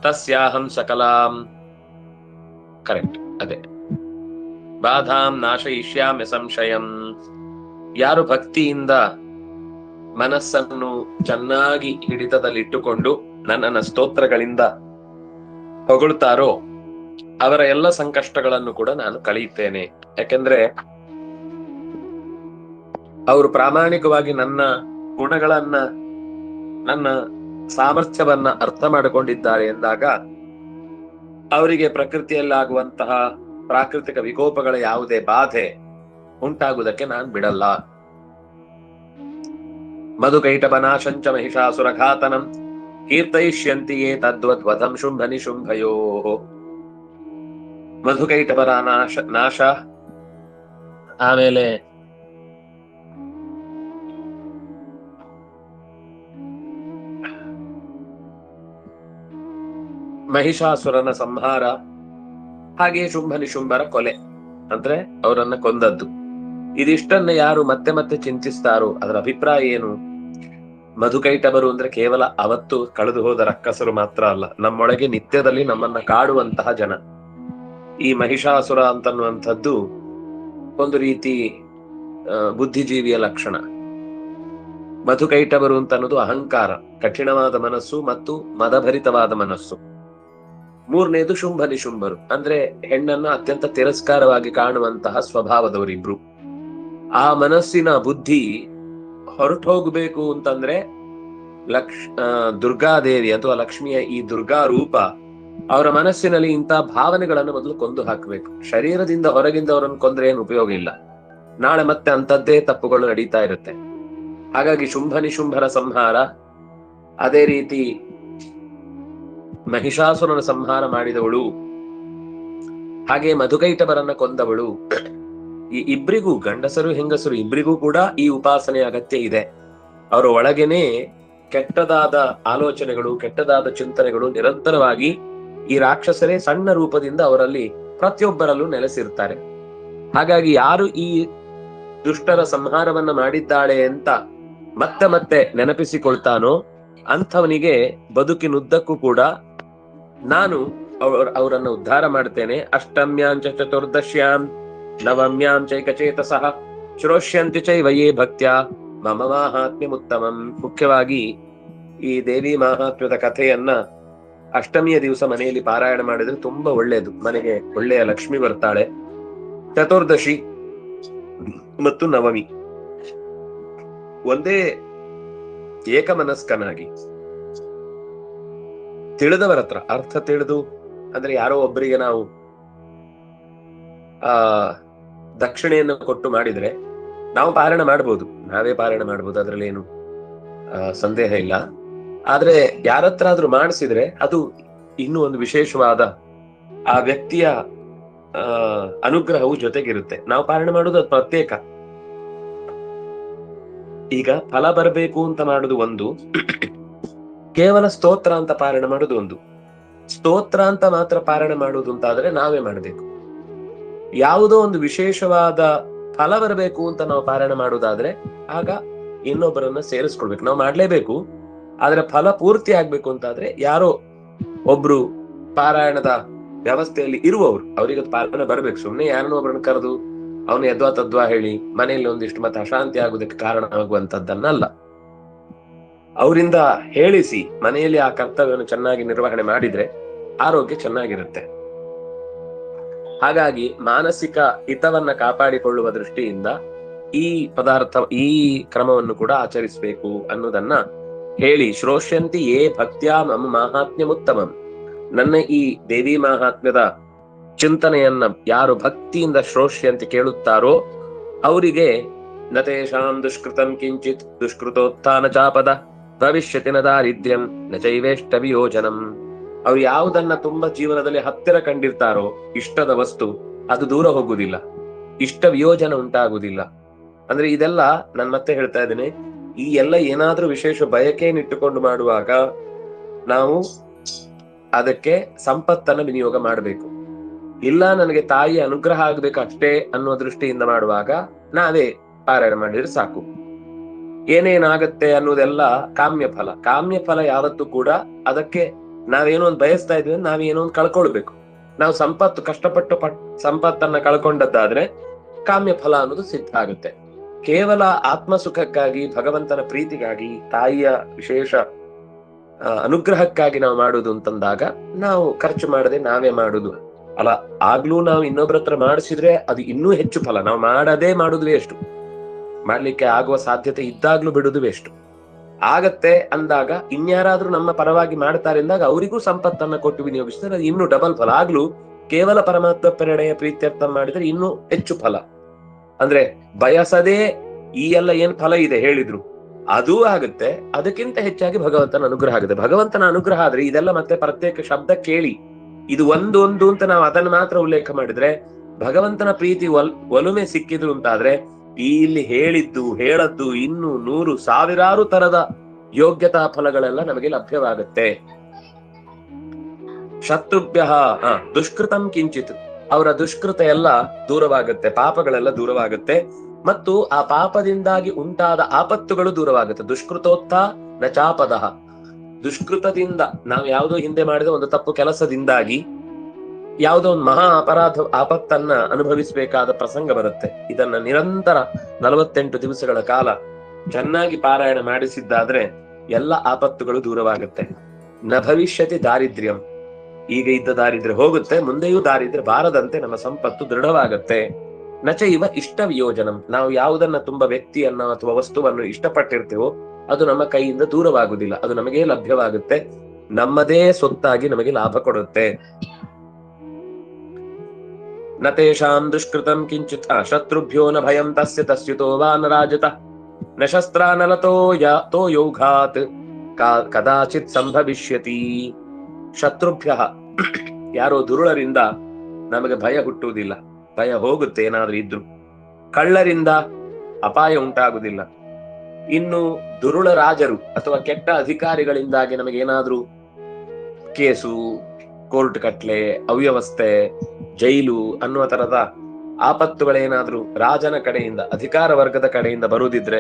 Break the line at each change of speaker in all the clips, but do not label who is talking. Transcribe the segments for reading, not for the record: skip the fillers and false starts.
ತಸ್ಯಾಹಂ ಸಕಲಾಂ, correct ಅದೇ, ಬಾಧಾಂ ನಾಶಯಿಷ್ಯಾಮ್ಯ ಸಂಶಯಂ. ಯಾರು ಭಕ್ತಿಯಿಂದ ಮನಸ್ಸನ್ನು ಚೆನ್ನಾಗಿ ಹಿಡಿತದಲ್ಲಿಟ್ಟುಕೊಂಡು ನನ್ನನ್ನ ಸ್ತೋತ್ರಗಳಿಂದ ಹೊಗಳುತ್ತಾರೋ ಅವರ ಎಲ್ಲ ಸಂಕಷ್ಟಗಳನ್ನು ಕೂಡ ನಾನು ಕಳೆಯುತ್ತೇನೆ. ಯಾಕೆಂದ್ರೆ ಅವರು ಪ್ರಾಮಾಣಿಕವಾಗಿ ನನ್ನ ಗುಣಗಳನ್ನ, ನನ್ನ ಸಾಮರ್ಥ್ಯವನ್ನ ಅರ್ಥ ಮಾಡಿಕೊಂಡಿದ್ದಾರೆ ಎಂದಾಗ ಅವರಿಗೆ ಪ್ರಕೃತಿಯಲ್ಲಾಗುವಂತಹ ಪ್ರಾಕೃತಿಕ ವಿಕೋಪಗಳ ಯಾವುದೇ ಬಾಧೆ ಉಂಟಾಗುವುದಕ್ಕೆ ನಾನು ಬಿಡಲ್ಲ. ಮಧುಕೈಟಭನಾಶಂಚ ಮಹಿಷಾಸುರಘಾತನಂ ಕೀರ್ತಯಿಷ್ಯಂತಿ ಯೇ ತದ್ವದ್ವಧಂ ಶುಂಭ ನಿಶುಂಭಯೋ. ಮಧುಕೈಟಭರ ನಾಶ, ಆಮೇಲೆ ಮಹಿಷಾಸುರನ ಸಂಹಾರ, ಹಾಗೆ ಶುಂಭ ನಿಶುಂಭರ ಕೊಲೆ, ಅಂದ್ರೆ ಅವರನ್ನ ಕೊಂದದ್ದು. ಇದಿಷ್ಟನ್ನ ಯಾರು ಮತ್ತೆ ಮತ್ತೆ ಚಿಂತಿಸ್ತಾರೋ ಅದರ ಅಭಿಪ್ರಾಯ ಏನು? ಮಧುಕೈಟಭರು ಅಂದ್ರೆ ಕೇವಲ ಅವತ್ತು ಕಳೆದು ಹೋದ ರಕ್ಕಸರು ಮಾತ್ರ ಅಲ್ಲ, ನಮ್ಮೊಳಗೆ ನಿತ್ಯದಲ್ಲಿ ನಮ್ಮನ್ನ ಕಾಡುವಂತಹ ಜನ. ಈ ಮಹಿಷಾಸುರ ಅಂತನ್ನುವಂಥದ್ದು ಒಂದು ರೀತಿ ಬುದ್ಧಿಜೀವಿಯ ಲಕ್ಷಣ. ಮಧುಕೈಟಭರು ಅಂತ ಅನ್ನೋದು ಅಹಂಕಾರ, ಕಠಿಣವಾದ ಮನಸ್ಸು ಮತ್ತು ಮದಭರಿತವಾದ ಮನಸ್ಸು. ಮೂರನೇದು ಶುಂಭ ನಿಶುಂಭರು, ಅಂದ್ರೆ ಹೆಣ್ಣನ್ನ ಅತ್ಯಂತ ತಿರಸ್ಕಾರವಾಗಿ ಕಾಣುವಂತಹ ಸ್ವಭಾವದವರಿಬ್ರು. ಆ ಮನಸ್ಸಿನ ಬುದ್ಧಿ ಹೊರಟು ಹೋಗ್ಬೇಕು ಅಂತಂದ್ರೆ ದುರ್ಗಾದೇವಿ ಅಥವಾ ಲಕ್ಷ್ಮಿಯ ಈ ದುರ್ಗಾ ರೂಪ ಅವರ ಮನಸ್ಸಿನಲ್ಲಿ ಇಂಥ ಭಾವನೆಗಳನ್ನು ಮೊದಲು ಕೊಂದು ಹಾಕಬೇಕು. ಶರೀರದಿಂದ ಹೊರಗಿಂದ ಅವರನ್ನು ಕೊಂದ್ರೆ ಏನು ಉಪಯೋಗ ಇಲ್ಲ, ನಾಳೆ ಮತ್ತೆ ಅಂತದ್ದೇ ತಪ್ಪುಗಳು ನಡೀತಾ ಇರುತ್ತೆ. ಹಾಗಾಗಿ ಶುಂಭ ನಿಶುಂಭರ ಸಂಹಾರ, ಅದೇ ರೀತಿ ಮಹಿಷಾಸುರನ ಸಂಹಾರ ಮಾಡಿದವಳು, ಹಾಗೆ ಮಧುಕೈಟಭರನ್ನ ಕೊಂದವಳು, ಈ ಇಬ್ಬರಿಗೂ, ಗಂಡಸರು ಹೆಂಗಸರು ಇಬ್ಬರಿಗೂ ಕೂಡ ಈ ಉಪಾಸನೆ ಅಗತ್ಯ ಇದೆ. ಅವರ ಒಳಗೇನೆ ಕೆಟ್ಟದಾದ ಆಲೋಚನೆಗಳು, ಕೆಟ್ಟದಾದ ಚಿಂತನೆಗಳು ನಿರಂತರವಾಗಿ ಈ ರಾಕ್ಷಸರೇ ಸಣ್ಣ ರೂಪದಿಂದ ಅವರಲ್ಲಿ ಪ್ರತಿಯೊಬ್ಬರಲ್ಲೂ ನೆಲೆಸಿರ್ತಾರೆ. ಹಾಗಾಗಿ ಯಾರು ಈ ದುಷ್ಟರ ಸಂಹಾರವನ್ನ ಮಾಡಿದ್ದಾಳೆ ಅಂತ ಮತ್ತೆ ಮತ್ತೆ ನೆನಪಿಸಿಕೊಳ್ತಾನೋ ಅಂಥವನಿಗೆ ಬದುಕಿನುದ್ದಕ್ಕೂ ಕೂಡ ನಾನು ಅವರನ್ನು ಉದ್ಧಾರ ಮಾಡ್ತೇನೆ. ಅಷ್ಟಮ್ಯಾಂಚ ಚತುರ್ದಶ್ಯಾಂ ನವಮ್ಯಾಂ ಚೈಕಚೇತಸಃ ಶ್ರೋಷ್ಯಂತಿ ಚೈವಯೇ ಭಕ್ತ್ಯ ಮಮ ಮಾಹಾತ್ಮ್ಯಮುತ್ತಮಂ. ಮುಖ್ಯವಾಗಿ ಈ ದೇವಿ ಮಾಹಾತ್ಮ್ಯದ ಕಥೆಯನ್ನ ಅಷ್ಟಮಿಯ ದಿವಸ ಮನೆಯಲ್ಲಿ ಪಾರಾಯಣ ಮಾಡಿದ್ರೆ ತುಂಬಾ ಒಳ್ಳೆಯದು, ಮನೆಗೆ ಒಳ್ಳೆಯ ಲಕ್ಷ್ಮಿ ಬರ್ತಾಳೆ. ಚತುರ್ದಶಿ ಮತ್ತು ನವಮಿ ಒಂದೇ ಏಕಮನಸ್ಕನಾಗಿ ತಿಳಿದವರ ಹತ್ರ, ಅರ್ಥ ತಿಳಿದು ಅಂದ್ರೆ ಯಾರೋ ಒಬ್ಬರಿಗೆ ನಾವು ದಕ್ಷಿಣೆಯನ್ನು ಕೊಟ್ಟು ಮಾಡಿದ್ರೆ ನಾವು ಪಾರಾಯಣ ಮಾಡ್ಬೋದು, ನಾವೇ ಪಾರಾಯಣ ಮಾಡ್ಬೋದು, ಅದ್ರಲ್ಲಿ ಏನು ಸಂದೇಹ ಇಲ್ಲ. ಆದ್ರೆ ಯಾರತ್ರ ಆದ್ರೂ ಮಾಡಿಸಿದ್ರೆ ಅದು ಇನ್ನೂ ಒಂದು ವಿಶೇಷವಾದ ಆ ವ್ಯಕ್ತಿಯ ಅನುಗ್ರಹವು ಜೊತೆಗಿರುತ್ತೆ. ನಾವು ಪಾರಾಯಣ ಮಾಡೋದು ಅದು ಪ್ರತ್ಯೇಕ. ಈಗ ಫಲ ಬರಬೇಕು ಅಂತ ಮಾಡುದು ಒಂದು, ಕೇವಲ ಸ್ತೋತ್ರ ಅಂತ ಪಾರಾಯಣ ಮಾಡುದು ಒಂದು. ಸ್ತೋತ್ರ ಅಂತ ಮಾತ್ರ ಪಾರಾಯಣ ಮಾಡುವುದು ಅಂತಾದ್ರೆ ನಾವೇ ಮಾಡಬೇಕು. ಯಾವುದೋ ಒಂದು ವಿಶೇಷವಾದ ಫಲ ಬರಬೇಕು ಅಂತ ನಾವು ಪಾರಾಯಣ ಮಾಡುವುದಾದ್ರೆ ಆಗ ಇನ್ನೊಬ್ಬರನ್ನ ಸೇರಿಸ್ಕೊಳ್ಬೇಕು, ನಾವು ಮಾಡ್ಲೇಬೇಕು. ಆದ್ರೆ ಫಲ ಪೂರ್ತಿ ಆಗ್ಬೇಕು ಅಂತಾದ್ರೆ ಯಾರೋ ಒಬ್ರು ಪಾರಾಯಣದ ವ್ಯವಸ್ಥೆಯಲ್ಲಿ ಇರುವವರು, ಅವರಿಗೆ ಪಾರಾಯಣ ಬರ್ಬೇಕು. ಸುಮ್ನೆ ಯಾರನ್ನೋ ಒಬ್ಬರನ್ನ ಕರೆದು ಅವನು ಯದ್ವಾ ತದ್ವಾ ಹೇಳಿ ಮನೆಯಲ್ಲಿ ಒಂದಿಷ್ಟು ಮತ್ತೆ ಅಶಾಂತಿ ಆಗುದಕ್ಕೆ ಕಾರಣ ಆಗುವಂತದ್ದನ್ನಲ್ಲ. ಅವರಿಂದ ಹೇಳಿಸಿ ಮನೆಯಲ್ಲಿ ಆ ಕರ್ತವ್ಯವನ್ನು ಚೆನ್ನಾಗಿ ನಿರ್ವಹಣೆ ಮಾಡಿದ್ರೆ ಆರೋಗ್ಯ ಚೆನ್ನಾಗಿರುತ್ತೆ. ಹಾಗಾಗಿ ಮಾನಸಿಕ ಹಿತವನ್ನ ಕಾಪಾಡಿಕೊಳ್ಳುವ ದೃಷ್ಟಿಯಿಂದ ಈ ಪದಾರ್ಥ, ಈ ಕ್ರಮವನ್ನು ಕೂಡ ಆಚರಿಸಬೇಕು ಅನ್ನೋದನ್ನ ಹೇಳಿ, ಶ್ರೋಷ್ಯಂತಿ ಯೇ ಭಕ್ತ್ಯಾ ಮಮ ಮಾಹಾತ್ಮ್ಯಮುತ್ತಮಂ, ನನ್ನ ಈ ದೇವಿ ಮಾಹಾತ್ಮ್ಯದ ಚಿಂತನೆಯನ್ನ ಯಾರು ಭಕ್ತಿಯಿಂದ ಶ್ರೋಷ್ಯಂತಿ ಕೇಳುತ್ತಾರೋ ಅವರಿಗೆ ನತೇಷಾಂ ದುಷ್ಕೃತಂ ಕಿಂಚಿತ್ ದುಷ್ಕೃತೋತ್ಥಾನ ಚಾಪದ ಭವಿಷ್ಯತಿ ನ ದಾರಿದ್ರ್ಯಂ ನ ಚೈವೇಷ್ಟ ವಿಯೋಜನಂ. ಅವ್ರು ಯಾವುದನ್ನ ತುಂಬಾ ಜೀವನದಲ್ಲಿ ಹತ್ತಿರ ಕಂಡಿರ್ತಾರೋ ಇಷ್ಟದ ವಸ್ತು, ಅದು ದೂರ ಹೋಗುದಿಲ್ಲ, ಇಷ್ಟ ವಿಯೋಜನ ಉಂಟಾಗುವುದಿಲ್ಲ. ಅಂದ್ರೆ ಇದೆಲ್ಲ ನಾನು ಮತ್ತೆ ಹೇಳ್ತಾ ಇದ್ದೇನೆ, ಈ ಎಲ್ಲ ಏನಾದ್ರೂ ವಿಶೇಷ ಬಯಕೆಯನ್ನಿಟ್ಟುಕೊಂಡು ಮಾಡುವಾಗ ನಾವು ಅದಕ್ಕೆ ಸಂಪತ್ತನ್ನ ವಿನಿಯೋಗ ಮಾಡಬೇಕು. ಇಲ್ಲ ನನಗೆ ತಾಯಿಯ ಅನುಗ್ರಹ ಆಗ್ಬೇಕು ಅಷ್ಟೇ ಅನ್ನುವ ದೃಷ್ಟಿಯಿಂದ ಮಾಡುವಾಗ ನಾವೇ ಪಾರಾಯಣ ಮಾಡಿದ್ರೆ ಸಾಕು. ಏನೇನಾಗತ್ತೆ ಅನ್ನೋದೆಲ್ಲ ಕಾಮ್ಯ ಫಲ. ಕಾಮ್ಯ ಫಲ ಯಾವತ್ತೂ ಕೂಡ ಅದಕ್ಕೆ ನಾವೇನೋ ಒಂದು ಬಯಸ್ತಾ ಇದ್ವಿ, ನಾವೇನೋ ಒಂದು ಕಳ್ಕೊಳ್ಬೇಕು. ನಾವು ಸಂಪತ್ತು ಕಷ್ಟಪಟ್ಟು ಸಂಪತ್ತನ್ನ ಕಳ್ಕೊಂಡದ್ದಾದ್ರೆ ಕಾಮ್ಯ ಫಲ ಅನ್ನೋದು ಸಿದ್ಧ ಆಗುತ್ತೆ. ಕೇವಲ ಆತ್ಮ ಸುಖಕ್ಕಾಗಿ, ಭಗವಂತನ ಪ್ರೀತಿಗಾಗಿ, ತಾಯಿಯ ವಿಶೇಷ ಅನುಗ್ರಹಕ್ಕಾಗಿ ನಾವು ಮಾಡುದು ಅಂತಂದಾಗ ನಾವು ಖರ್ಚು ಮಾಡದೆ ನಾವೇ ಮಾಡುದು ಅಲ್ಲ. ಆಗ್ಲೂ ನಾವು ಇನ್ನೊಬ್ಬರ ಹತ್ರ ಮಾಡಿಸಿದ್ರೆ ಅದು ಇನ್ನೂ ಹೆಚ್ಚು ಫಲ. ನಾವು ಮಾಡದೇ ಮಾಡುದು ಎಷ್ಟು, ಮಾಡ್ಲಿಕ್ಕೆ ಆಗುವ ಸಾಧ್ಯತೆ ಇದ್ದಾಗ್ಲೂ ಬಿಡುದು ಎಷ್ಟು ಆಗತ್ತೆ ಅಂದಾಗ ಇನ್ಯಾರಾದ್ರೂ ನಮ್ಮ ಪರವಾಗಿ ಮಾಡ್ತಾರೆ ಅಂದಾಗ ಅವರಿಗೂ ಸಂಪತ್ತನ್ನ ಕೊಟ್ಟು ವಿನಿಯೋಗಿಸಿದ್ರೆ ಅದು ಇನ್ನೂ ಡಬಲ್ ಫಲ. ಆಗ್ಲೂ ಕೇವಲ ಪರಮಾತ್ಮ ಪ್ರೇರಣೆಯ ಪ್ರೀತ್ಯರ್ಥ ಮಾಡಿದ್ರೆ ಇನ್ನೂ ಹೆಚ್ಚು ಫಲ. ಅಂದ್ರೆ ಬಯಸದೇ ಈ ಎಲ್ಲ ಏನ್ ಫಲ ಇದೆ ಹೇಳಿದ್ರು ಅದೂ ಆಗುತ್ತೆ, ಅದಕ್ಕಿಂತ ಹೆಚ್ಚಾಗಿ ಭಗವಂತನ ಅನುಗ್ರಹ ಆಗುತ್ತೆ. ಭಗವಂತನ ಅನುಗ್ರಹ ಆದ್ರೆ ಇದೆಲ್ಲ ಮತ್ತೆ ಪ್ರತ್ಯೇಕ ಶಬ್ದ ಕೇಳಿ ಇದು ಒಂದು ಅಂತ ನಾವು ಅದನ್ನು ಮಾತ್ರ ಉಲ್ಲೇಖ ಮಾಡಿದ್ರೆ, ಭಗವಂತನ ಪ್ರೀತಿ ಒಲುಮೆ ಸಿಕ್ಕಿದ್ರು ಅಂತಾದ್ರೆ ಈ ಇಲ್ಲಿ ಹೇಳಿದ್ದು ಹೇಳದ್ದು ಇನ್ನು 100,000 ತರದ ಯೋಗ್ಯತಾ ಫಲಗಳೆಲ್ಲ ನಮಗೆ ಲಭ್ಯವಾಗುತ್ತೆ. ಶತ್ರುಭ್ಯ ದುಷ್ಕೃತಂ ಕಿಂಚಿತ್, ಅವರ ದುಷ್ಕೃತ ಎಲ್ಲ ದೂರವಾಗುತ್ತೆ, ಪಾಪಗಳೆಲ್ಲ ದೂರವಾಗುತ್ತೆ, ಮತ್ತು ಆ ಪಾಪದಿಂದಾಗಿ ಉಂಟಾದ ಆಪತ್ತುಗಳು ದೂರವಾಗುತ್ತೆ. ದುಷ್ಕೃತೋತ್ಥ ನ ಚಾಪದಃ, ದುಷ್ಕೃತದಿಂದ ನಾವು ಯಾವುದೋ ಹಿಂದೆ ಮಾಡಿದ ಒಂದು ತಪ್ಪು ಕೆಲಸದಿಂದಾಗಿ ಯಾವುದೋ ಒಂದು ಮಹಾ ಅಪರಾಧ ಆಪತ್ತನ್ನ ಅನುಭವಿಸಬೇಕಾದ ಪ್ರಸಂಗ ಬರುತ್ತೆ. ಇದನ್ನ ನಿರಂತರ 48 ದಿವಸಗಳ ಕಾಲ ಚೆನ್ನಾಗಿ ಪಾರಾಯಣ ಮಾಡಿಸಿದ್ದಾದ್ರೆ ಎಲ್ಲ ಆಪತ್ತುಗಳು ದೂರವಾಗುತ್ತೆ. ನ ಭವಿಷ್ಯತಿ ದಾರಿದ್ರ್ಯಂ, ಈಗ ಇದ್ದ ದಾರಿದ್ರ್ಯ ಹೋಗುತ್ತೆ, ಮುಂದೆಯೂ ದಾರಿದ್ರ್ಯ ಬಾರದಂತೆ ನಮ್ಮ ಸಂಪತ್ತು ದೃಢವಾಗುತ್ತೆ. ನಚ ಇವ ಇಷ್ಟ ವಿಯೋಜನಂ, ನಾವು ಯಾವುದನ್ನ ತುಂಬಾ ವ್ಯಕ್ತಿಯನ್ನ ಅಥವಾ ವಸ್ತುವನ್ನು ಇಷ್ಟಪಟ್ಟಿರ್ತೇವೋ ಅದು ನಮ್ಮ ಕೈಯಿಂದ ದೂರವಾಗುವುದಿಲ್ಲ, ಅದು ನಮಗೆ ಲಭ್ಯವಾಗುತ್ತೆ, ನಮ್ಮದೇ ಸೊತ್ತಾಗಿ ನಮಗೆ ಲಾಭ ಕೊಡುತ್ತೆ. ನ ತೇಷಾಂ ದುಷ್ಕೃತಂ ಕಿಂಚಿತ್ ಶತ್ರುಭ್ಯೋ ನ ಭಯಂ ತಸ್ಯ ತಸ್ಯುತೋ ವಾ ನ ರಾಜತ ನ ಶಸ್ತ್ರಾನಲತೋ ಯೌಘಾತ್ ಕದಾಚಿತ್ ಸಂಭವಿಷ್ಯತಿ. ಶತ್ರುಭ್ಯ, ಯಾರೋ ದುರುಳರಿಂದ ನಮಗೆ ಭಯ ಹುಟ್ಟುವುದಿಲ್ಲ, ಭಯ ಹೋಗುತ್ತೆ ಏನಾದ್ರೂ ಇದ್ರು. ಕಳ್ಳರಿಂದ ಅಪಾಯ ಉಂಟಾಗುವುದಿಲ್ಲ. ಇನ್ನು ದುರುಳ ರಾಜರು ಅಥವಾ ಕೆಟ್ಟ ಅಧಿಕಾರಿಗಳಿಂದಾಗಿ ನಮಗೇನಾದ್ರೂ ಕೇಸು, ಕೋರ್ಟ್ ಕಟ್ಲೆ, ಅವ್ಯವಸ್ಥೆ, ಜೈಲು ಅನ್ನುವ ತರದ ಆಪತ್ತುಗಳೇನಾದ್ರೂ ರಾಜನ ಕಡೆಯಿಂದ, ಅಧಿಕಾರ ವರ್ಗದ ಕಡೆಯಿಂದ ಬರುವುದಿದ್ರೆ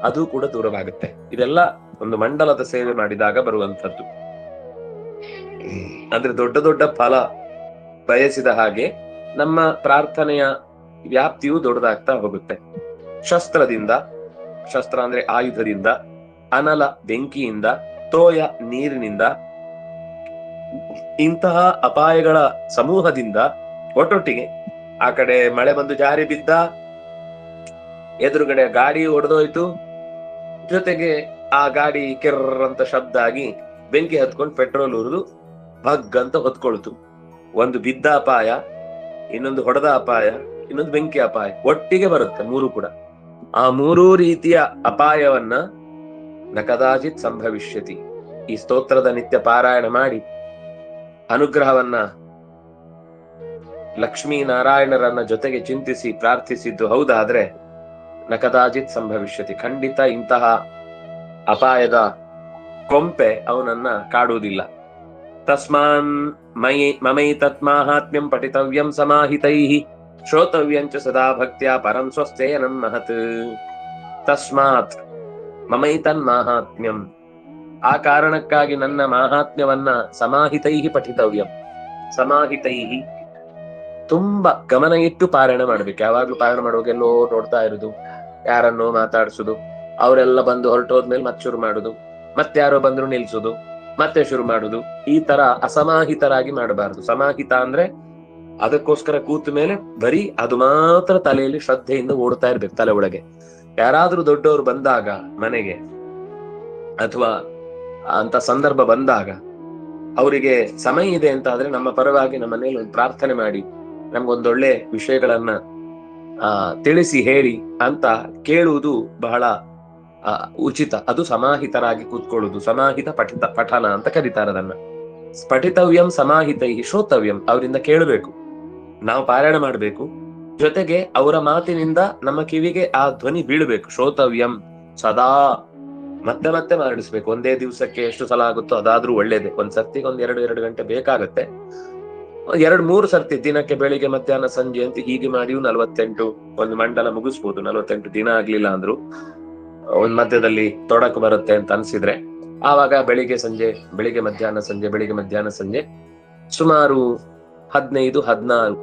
ಅದು ಕೂಡ ದೂರವಾಗುತ್ತೆ. ಇದೆಲ್ಲ ಒಂದು ಮಂಡಲದ ಸೇವೆ ಮಾಡಿದಾಗ ಬರುವಂತದ್ದು. ಅಂದ್ರೆ ದೊಡ್ಡ ದೊಡ್ಡ ಫಲ ಬಯಸಿದ ಹಾಗೆ ನಮ್ಮ ಪ್ರಾರ್ಥನೆಯ ವ್ಯಾಪ್ತಿಯು ದೊಡ್ಡದಾಗ್ತಾ ಹೋಗುತ್ತೆ. ಶಸ್ತ್ರದಿಂದ, ಶಸ್ತ್ರ ಅಂದ್ರೆ ಆಯುಧದಿಂದ, ಅನಲ ಬೆಂಕಿಯಿಂದ, ತೋಯ ನೀರಿನಿಂದ, ಇಂತಹ ಅಪಾಯಗಳ ಸಮೂಹದಿಂದ ಒಟ್ಟೊಟ್ಟಿಗೆ, ಆ ಕಡೆ ಮಳೆ ಬಂದು ಜಾರಿ ಬಿದ್ದ, ಎದುರುಗಡೆ ಗಾಡಿ ಹೊಡೆದೋಯ್ತು, ಜೊತೆಗೆ ಆ ಗಾಡಿ ಕೆರ್ರಂತ ಶಬ್ದ ಆಗಿ ಬೆಂಕಿ ಹತ್ಕೊಂಡು ಪೆಟ್ರೋಲ್ ಉರಿದು ಭಗ್ ಅಂತ ಹೊತ್ಕೊಳ್ತು. ಒಂದು ಬಿದ್ದ ಅಪಾಯ, ಇನ್ನೊಂದು ಹೊಡೆದ ಅಪಾಯ, ಇನ್ನೊಂದು ಬೆಂಕಿ ಅಪಾಯ ಒಟ್ಟಿಗೆ ಬರುತ್ತೆ, ಮೂರು ಕೂಡ. ಆ ಮೂರೂ ರೀತಿಯ ಅಪಾಯವನ್ನ ನ ಕದಾಚಿತ್ ಸಂಭವಿಷ್ಯತಿ. ಈ ಸ್ತೋತ್ರದ ನಿತ್ಯ ಪಾರಾಯಣ ಮಾಡಿ ಅನುಗ್ರಹವನ್ನ ಲಕ್ಷ್ಮೀ ನಾರಾಯಣರನ್ನ ಜೊತೆಗೆ ಚಿಂತಿಸಿ ಪ್ರಾರ್ಥಿಸಿದ್ದು ಹೌದಾದ್ರೆ ನ ಕದಾಚಿತ್ ಸಂಭವಿಷ್ಯತಿ, ಖಂಡಿತ ಇಂತಹ ಅಪಾಯದ ಕೊಂಪೆ ಅವನನ್ನ ಕಾಡುವುದಿಲ್ಲ. ತಸ್ಮಾನ್ ಮಮೈತತ್ ಮಾಹಾತ್ಮ್ಯಂ ಪಠಿತವ್ಯಂ ಸಮಾಹಿತೈಃ ಶ್ರೋತವ್ಯಂಚ ಸದಾ ಭಕ್ತ್ಯಾ ಪರಂ ಸ್ವಸ್ಥೇಯನಂ ಮಹತ್. ತಸ್ಮಾತ್ ಮಮೈತನ್ ಮಾಹಾತ್ಮ್ಯಂ, ಆ ಕಾರಣಕ್ಕಾಗಿ ನನ್ನ ಮಾಹಾತ್ಮ್ಯವನ್ನ ಸಮಾಹಿತೈಃ ಪಠಿತವ್ಯಂ, ಸಮಾಹಿತೈಃ ತುಂಬಾ ಗಮನ ಇಟ್ಟು ಪಾರಾಯಣ ಮಾಡ್ಬೇಕು. ಯಾವಾಗ್ಲೂ ಪಾರಾಯಣ ಮಾಡುವಾಗ ಎಲ್ಲೋ ನೋಡ್ತಾ ಇರುದು, ಯಾರನ್ನೋ ಮಾತಾಡ್ಸುದು, ಅವರೆಲ್ಲ ಬಂದು ಹೊರಟೋದ್ಮೇಲೆ ಮತ್ತೆ ಶುರು ಮಾಡುದು, ಮತ್ತೆ ಯಾರೋ ಬಂದ್ರು ನಿಲ್ಸುದು, ಮತ್ತೆ ಶುರು ಮಾಡುದು. ಈ ತರ ಅಸಮಾಹಿತರಾಗಿ ಮಾಡಬಾರದು. ಸಮಾಹಿತ ಅಂದ್ರೆ ಅದಕ್ಕೋಸ್ಕರ ಕೂತ ಮೇಲೆ ಬರೀ ಅದು ಮಾತ್ರ ತಲೆಯಲ್ಲಿ ಶ್ರದ್ಧೆಯಿಂದ ಓಡ್ತಾ ಇರ್ಬೇಕು ತಲೆ ಒಳಗೆ. ಯಾರಾದ್ರೂ ದೊಡ್ಡವರು ಬಂದಾಗ ಮನೆಗೆ ಅಥವಾ ಅಂತ ಸಂದರ್ಭ ಬಂದಾಗ ಅವರಿಗೆ ಸಮಯ ಇದೆ ಅಂತ ಆದ್ರೆ ನಮ್ಮ ಪರವಾಗಿ ನಮ್ಮ ಮನೆಯಲ್ಲಿ ಒಂದು ಪ್ರಾರ್ಥನೆ ಮಾಡಿ ನಮ್ಗೊಂದೊಳ್ಳೆ ವಿಷಯಗಳನ್ನ ತಿಳಿಸಿ ಹೇಳಿ ಅಂತ ಕೇಳುವುದು ಬಹಳ ಉಚಿತ. ಅದು ಸಮಾಹಿತರಾಗಿ ಕೂತ್ಕೊಳ್ಳುವುದು, ಸಮಾಹಿತ ಪಠನ ಅಂತ ಕರೀತಾರೆ ಅದನ್ನ. ಪಠಿತವ್ಯಂ ಸಮಾಹಿತೈ ಶ್ರೋತವ್ಯಂ, ಅವರಿಂದ ಕೇಳಬೇಕು, ನಾವು ಪಾರಾಯಣ ಮಾಡ್ಬೇಕು, ಜೊತೆಗೆ ಅವರ ಮಾತಿನಿಂದ ನಮ್ಮ ಕಿವಿಗೆ ಆ ಧ್ವನಿ ಬೀಳಬೇಕು. ಶ್ರೋತವ್ಯಂ, ಸದಾ ಮತ್ತೆ ಮತ್ತೆ ಮಾಡಿಸ್ಬೇಕು. ಒಂದೇ ದಿವಸಕ್ಕೆ ಎಷ್ಟು ಸಲ ಆಗುತ್ತೋ ಅದಾದ್ರೂ ಒಳ್ಳೇದೆ. ಒಂದ್ ಸರ್ತಿಗೆ 2 ಗಂಟೆ ಬೇಕಾಗತ್ತೆ. 2-3 ಸರ್ತಿ ದಿನಕ್ಕೆ, ಬೆಳಿಗ್ಗೆ ಮಧ್ಯಾಹ್ನ ಸಂಜೆ ಅಂತ ಹೀಗೆ ಮಾಡಿಯೂ 48 ಒಂದು ಮಂಡಲ ಮುಗಿಸ್ಬೋದು. 48 ದಿನ ಆಗ್ಲಿಲ್ಲ ಅಂದ್ರು ಒಂದ್ ಮಧ್ಯದಲ್ಲಿ ತೊಡಕು ಬರುತ್ತೆ ಅಂತ ಅನ್ಸಿದ್ರೆ ಆವಾಗ ಬೆಳಿಗ್ಗೆ ಸಂಜೆ, ಬೆಳಿಗ್ಗೆ ಮಧ್ಯಾಹ್ನ ಸಂಜೆ, ಬೆಳಿಗ್ಗೆ ಮಧ್ಯಾಹ್ನ ಸಂಜೆ ಸುಮಾರು 15, 16,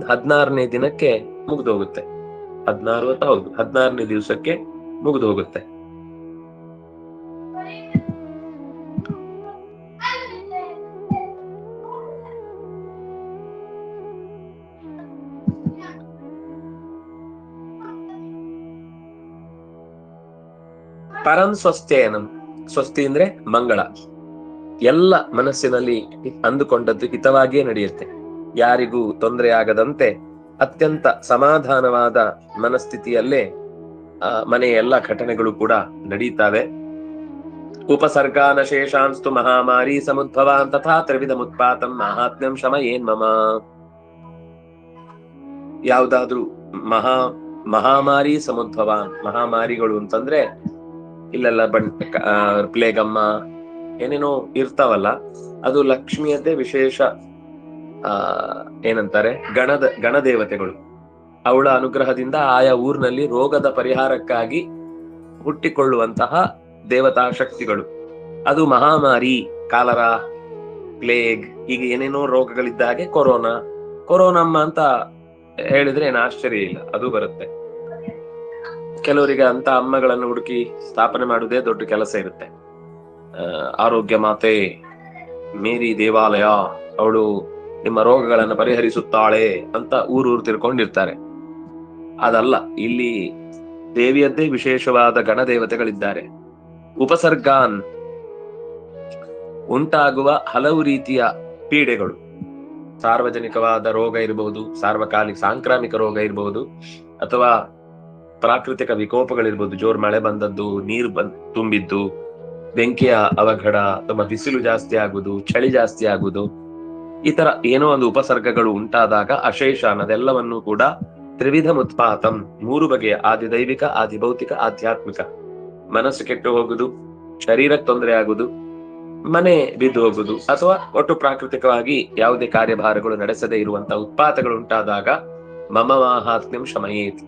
16ನೇ ದಿನಕ್ಕೆ ಮುಗಿದು ಹೋಗುತ್ತೆ. 16 ಅಂತ ಹೌದು, 16ನೇ ದಿವಸಕ್ಕೆ ಮುಗಿದು ಹೋಗುತ್ತೆ. ಪರಂ ಸ್ವಸ್ಥೇನಂ, ಸ್ವಸ್ತಿ ಅಂದ್ರೆ ಮಂಗಳ. ಎಲ್ಲ ಮನಸ್ಸಿನಲ್ಲಿ ಅಂದುಕೊಂಡದ್ದು ಹಿತವಾಗಿಯೇ ನಡೆಯುತ್ತೆ. ಯಾರಿಗೂ ತೊಂದರೆ ಆಗದಂತೆ ಅತ್ಯಂತ ಸಮಾಧಾನವಾದ ಮನಸ್ಥಿತಿಯಲ್ಲೇ ಮನೆಯ ಎಲ್ಲ ಘಟನೆಗಳು ಕೂಡ ನಡೀತಾವೆ. ಉಪಸರ್ಗಾನ ಶೇಷಾಂಸ್ತು ಮಹಾಮಾರಿ ಸಮುದ್ಭವಾನ್ ತಥಾ ತ್ರಿವಿಧ ಮುತ್ಪಾತಂ ಮಾಹಾತ್ಮ್ಯಂ ಶಮ ಏನ್ ಮಮ. ಯಾವ್ದಾದ್ರು ಮಹಾಮಾರಿ ಸಮುದ್ಭವಾನ್, ಮಹಾಮಾರಿಗಳು ಅಂತಂದ್ರೆ ಇಲ್ಲೆಲ್ಲ ಪ್ಲೇಗಮ್ಮ ಏನೇನೋ ಇರ್ತಾವಲ್ಲ, ಅದು ಲಕ್ಷ್ಮಿಯದ್ದೇ ವಿಶೇಷ ಏನಂತಾರೆ ಗಣದೇವತೆಗಳು. ಅವಳ ಅನುಗ್ರಹದಿಂದ ಆಯಾ ಊರಿನಲ್ಲಿ ರೋಗದ ಪರಿಹಾರಕ್ಕಾಗಿ ಹುಟ್ಟಿಕೊಳ್ಳುವಂತಹ ದೇವತಾ ಶಕ್ತಿಗಳು. ಅದು ಮಹಾಮಾರಿ, ಕಾಲರ, ಪ್ಲೇಗ್, ಹೀಗೆ ಏನೇನೋ ರೋಗಗಳಿದ್ದ ಹಾಗೆ ಕೊರೋನಮ್ಮ ಅಂತ ಹೇಳಿದ್ರೆ ಏನು ಆಶ್ಚರ್ಯ ಇಲ್ಲ, ಅದು ಬರುತ್ತೆ. ಕೆಲವರಿಗೆ ಅಂತ ಅಮ್ಮಗಳನ್ನು ಹುಡುಕಿ ಸ್ಥಾಪನೆ ಮಾಡುವುದೇ ದೊಡ್ಡ ಕೆಲಸ ಇರುತ್ತೆ. ಆರೋಗ್ಯ ಮಾತೆ, ಮೇರಿ ದೇವಾಲಯ, ಅವಳು ನಿಮ್ಮ ರೋಗಗಳನ್ನು ಪರಿಹರಿಸುತ್ತಾಳೆ ಅಂತ ಊರೂರು ತಿರ್ಕೊಂಡಿರ್ತಾರೆ. ಅದಲ್ಲ, ಇಲ್ಲಿ ದೇವಿಯದ್ದೇ ವಿಶೇಷವಾದ ಗಣದೇವತೆಗಳಿದ್ದಾರೆ. ಉಪಸರ್ಗಾನ್, ಉಂಟಾಗುವ ಹಲವು ರೀತಿಯ ಪೀಡೆಗಳು, ಸಾರ್ವಜನಿಕವಾದ ರೋಗ ಇರಬಹುದು, ಸಾರ್ವಕಾಲಿಕ ಸಾಂಕ್ರಾಮಿಕ ರೋಗ ಇರಬಹುದು, ಅಥವಾ ಪ್ರಾಕೃತಿಕ ವಿಕೋಪಗಳಿರ್ಬೋದು, ಜೋರ್ ಮಳೆ ಬಂದದ್ದು, ನೀರು ತುಂಬಿದ್ದು, ಬೆಂಕಿಯ ಅವಘಡ, ಅಥವಾ ಬಿಸಿಲು ಜಾಸ್ತಿ ಆಗುದು, ಚಳಿ ಜಾಸ್ತಿ ಆಗುದು, ಈ ತರ ಏನೋ ಒಂದು ಉಪಸರ್ಗಗಳು ಉಂಟಾದಾಗ ಅಶೇಷ ಅನ್ನೋದೆಲ್ಲವನ್ನೂ ಕೂಡ ತ್ರಿವಿಧ ಮುತ್ಪಾತಂ, 3 ಬಗೆಯ, ಆದಿದೈವಿಕ, ಆದಿಭೌತಿಕ, ಆಧ್ಯಾತ್ಮಿಕ. ಮನಸ್ಸು ಕೆಟ್ಟು ಹೋಗುದು, ಶರೀರಕ್ಕೆ ತೊಂದರೆ ಆಗುದು, ಮನೆ ಬಿದ್ದು ಹೋಗುದು, ಅಥವಾ ಒಟ್ಟು ಪ್ರಾಕೃತಿಕವಾಗಿ ಯಾವುದೇ ಕಾರ್ಯಭಾರಗಳು ನಡೆಸದೇ ಇರುವಂತಹ ಉತ್ಪಾತಗಳು ಉಂಟಾದಾಗ ಮಮ ಮಾಹಾತ್ಮ್ಯಂ ಶಮಯೇತ್,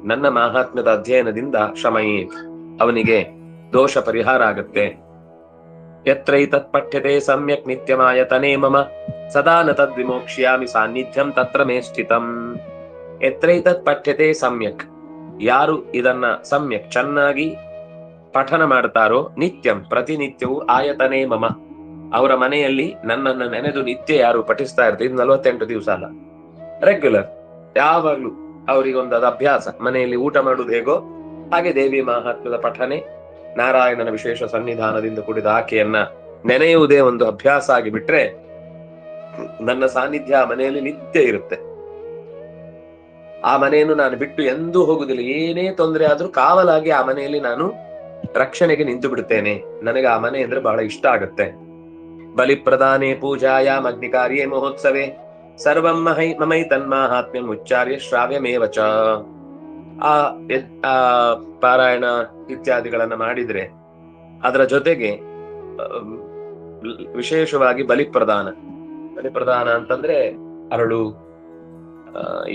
ನನ್ನ ಮಾಹಾತ್ಮ್ಯದ ಅಧ್ಯಯನದಿಂದ ಶಮಯೇತ್, ಅವನಿಗೆ ದೋಷ ಪರಿಹಾರ ಆಗತ್ತೆ. ಯತ್ರೈತತ್ ಪಠ್ಯತೆ ಸಮ್ಯಕ್ ನಿತ್ಯಮಾಯತನೇ ಮಮ ಸದಾ ನ ತದ್ ವಿಮೋಕ್ಷ್ಯಾಮಿ ಸಾನ್ನಿಧ್ಯಂ ತತ್ರ ಮೇ ಸ್ಥಿತಂ. ಯತ್ರೈತತ್ ಪಠ್ಯತೆ ಸಮ್ಯಕ್, ಯಾರು ಇದನ್ನ ಸಮ್ಯಕ್ ಚೆನ್ನಾಗಿ ಪಠನ ಮಾಡ್ತಾರೋ, ನಿತ್ಯಂ ಪ್ರತಿನಿತ್ಯವೂ, ಆಯತನೇ ಮಮ ಅವರ ಮನೆಯಲ್ಲಿ ನನ್ನನ್ನು ನೆನೆದು ನಿತ್ಯ ಯಾರು ಪಠಿಸ್ತಾ ಇರ್ತಾರೆ, ಇದು 48 ದಿವಸ ಅಲ್ಲ, ರೆಗ್ಯುಲರ್, ಯಾವಾಗ್ಲೂ ಅವರಿಗೊಂದು ಅದು ಅಭ್ಯಾಸ. ಮನೆಯಲ್ಲಿ ಊಟ ಮಾಡುವುದು ಹೇಗೋ ಹಾಗೆ ದೇವಿ ಮಹಾತ್ಮ್ಯದ ಪಠನೆ, ನಾರಾಯಣನ ವಿಶೇಷ ಸನ್ನಿಧಾನದಿಂದ ಕೂಡಿದ ಆಕೆಯನ್ನ ನೆನೆಯುವುದೇ ಒಂದು ಅಭ್ಯಾಸ ಆಗಿಬಿಟ್ರೆ ನನ್ನ ಸಾನ್ನಿಧ್ಯ ಆ ಮನೆಯಲ್ಲಿ ನಿತ್ಯ ಇರುತ್ತೆ. ಆ ಮನೆಯನ್ನು ನಾನು ಬಿಟ್ಟು ಎಂದೂ ಹೋಗುದಿಲ್ಲ. ಏನೇ ತೊಂದರೆ ಆದ್ರೂ ಕಾವಲಾಗಿ ಆ ಮನೆಯಲ್ಲಿ ನಾನು ರಕ್ಷಣೆಗೆ ನಿಂತು ಬಿಡುತ್ತೇನೆ. ನನಗೆ ಆ ಮನೆ ಅಂದ್ರೆ ಬಹಳ ಇಷ್ಟ ಆಗತ್ತೆ. ಬಲಿಪ್ರದಾನೆ ಪೂಜಾಯಾಮ್ ಅಗ್ನಿಕಾರ್ಯೇ ಮಹೋತ್ಸವೇ ಸರ್ವಂ ಮಮೈ ತನ್ಮಾಹಾತ್ಮ್ಯಂ ಉಚ್ಚಾರ್ಯ ಶ್ರಾವ್ಯಮೇವ ಚ. ಆ ಪಾರಾಯಣ ಇತ್ಯಾದಿಗಳನ್ನ ಮಾಡಿದ್ರೆ ಅದರ ಜೊತೆಗೆ ವಿಶೇಷವಾಗಿ ಬಲಿಪ್ರದಾನ ಅಂತಂದ್ರೆ ಅರಳು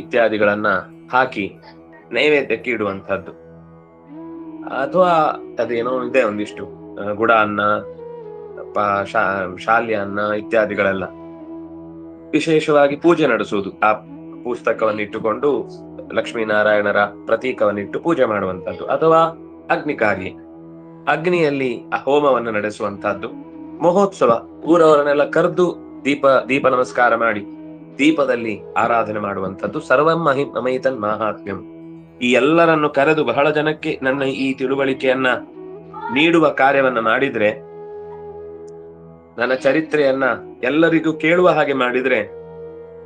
ಇತ್ಯಾದಿಗಳನ್ನ ಹಾಕಿ ನೈವೇದ್ಯಕ್ಕೆ ಇಡುವಂತಹದ್ದು, ಅಥವಾ ಅದೇನೋ ಇದೆ ಒಂದಿಷ್ಟು ಗುಡ ಅನ್ನ, ಶಾಲ್ಯ ಅನ್ನ ಇತ್ಯಾದಿಗಳೆಲ್ಲ ವಿಶೇಷವಾಗಿ ಪೂಜೆ ನಡೆಸುವುದು. ಆ ಪುಸ್ತಕವನ್ನು ಇಟ್ಟುಕೊಂಡು ಲಕ್ಷ್ಮೀನಾರಾಯಣರ ಪ್ರತೀಕವನ್ನಿಟ್ಟು ಪೂಜೆ ಮಾಡುವಂತಹದ್ದು, ಅಥವಾ ಅಗ್ನಿಕಾರ್ಯ, ಅಗ್ನಿಯಲ್ಲಿ ಆ ಹೋಮವನ್ನು ನಡೆಸುವಂತಹದ್ದು. ಮಹೋತ್ಸವ, ಊರವರನ್ನೆಲ್ಲ ಕರೆದು ದೀಪ ನಮಸ್ಕಾರ ಮಾಡಿ ದೀಪದಲ್ಲಿ ಆರಾಧನೆ ಮಾಡುವಂಥದ್ದು. ಸರ್ವಂ ಮಮೈತನ್ ಮಾಹಾತ್ಮ್ಯಂ, ಈ ಎಲ್ಲರನ್ನು ಕರೆದು ಬಹಳ ಜನಕ್ಕೆ ನನ್ನ ಈ ತಿಳುವಳಿಕೆಯನ್ನ ನೀಡುವ ಕಾರ್ಯವನ್ನ ಮಾಡಿದ್ರೆ, ನನ್ನ ಚರಿತ್ರೆಯನ್ನ ಎಲ್ಲರಿಗೂ ಕೇಳುವ ಹಾಗೆ ಮಾಡಿದ್ರೆ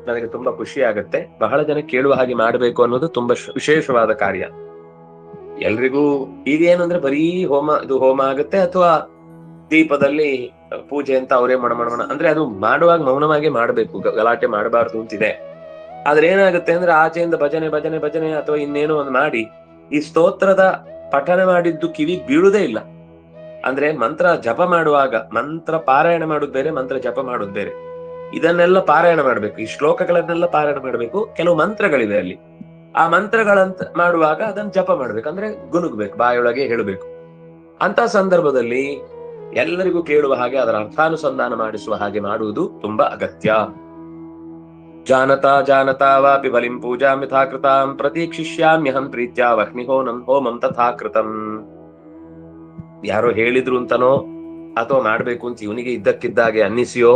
ನನಗೆ ತುಂಬಾ ಖುಷಿ ಆಗತ್ತೆ. ಬಹಳ ಜನ ಕೇಳುವ ಹಾಗೆ ಮಾಡಬೇಕು ಅನ್ನೋದು ತುಂಬಾ ವಿಶೇಷವಾದ ಕಾರ್ಯ. ಎಲ್ರಿಗೂ ಈಗೇನು ಅಂದ್ರೆ ಬರೀ ಹೋಮ ಆಗತ್ತೆ, ಅಥವಾ ದೀಪದಲ್ಲಿ ಪೂಜೆ ಅಂತ ಅವರೇ ಮಣಮಣ ಅಂದ್ರೆ ಅದು ಮಾಡುವಾಗ ಮೌನವಾಗಿ ಮಾಡ್ಬೇಕು, ಗಲಾಟೆ ಮಾಡಬಾರ್ದು ಅಂತಿದೆ. ಆದ್ರೆ ಏನಾಗುತ್ತೆ ಅಂದ್ರೆ ಆಚೆಯಿಂದ ಭಜನೆ ಭಜನೆ ಭಜನೆ ಅಥವಾ ಇನ್ನೇನೋ ಒಂದು ಮಾಡಿ ಈ ಸ್ತೋತ್ರದ ಪಠನ ಮಾಡಿದ್ದು ಕಿವಿಗೆ ಬೀಳುವುದೇ ಇಲ್ಲ. ಅಂದ್ರೆ ಮಂತ್ರ ಜಪ ಮಾಡುವಾಗ ಮಂತ್ರ ಪಾರಾಯಣ ಮಾಡೋದು ಬೇರೆ, ಮಂತ್ರ ಜಪ ಮಾಡೋದು ಬೇರೆ. ಇದನ್ನೆಲ್ಲ ಪಾರಾಯಣ ಮಾಡ್ಬೇಕು, ಈ ಶ್ಲೋಕಗಳನ್ನೆಲ್ಲ ಪಾರಾಯಣ ಮಾಡ್ಬೇಕು. ಕೆಲವು ಮಂತ್ರಗಳಿವೆ ಅಲ್ಲಿ, ಆ ಮಂತ್ರಗಳಂತ ಮಾಡುವಾಗ ಅದನ್ನ ಜಪ ಮಾಡ್ಬೇಕು, ಅಂದ್ರೆ ಗುನುಗ್ಬೇಕು, ಬಾಯೊಳಗೆ ಹೇಳಬೇಕು. ಅಂತ ಸಂದರ್ಭದಲ್ಲಿ ಎಲ್ಲರಿಗೂ ಕೇಳುವ ಹಾಗೆ ಅದರ ಅರ್ಥಾನುಸಂಧಾನ ಮಾಡಿಸುವ ಹಾಗೆ ಮಾಡುವುದು ತುಂಬಾ ಅಗತ್ಯ. ಜಾನತಾ ಜಾನತಾ ವಾಪಿ ಬಲಿಂ ಪೂಜಾಂ ಯಥಾ ಕೃತಾಂ ಪ್ರತೀಕ್ಷಿಷ್ಯಾಮ್ಯಹಂ ಪ್ರೀತ್ಯಾ ಹೋಮಂ ತಥಾ ಕೃತಂ. ಯಾರೋ ಹೇಳಿದ್ರು ಅಂತನೋ ಅಥವಾ ಮಾಡ್ಬೇಕು ಅಂತ ಇವನಿಗೆ ಇದ್ದಕ್ಕಿದ್ದಾಗೆ ಅನ್ನಿಸಿಯೋ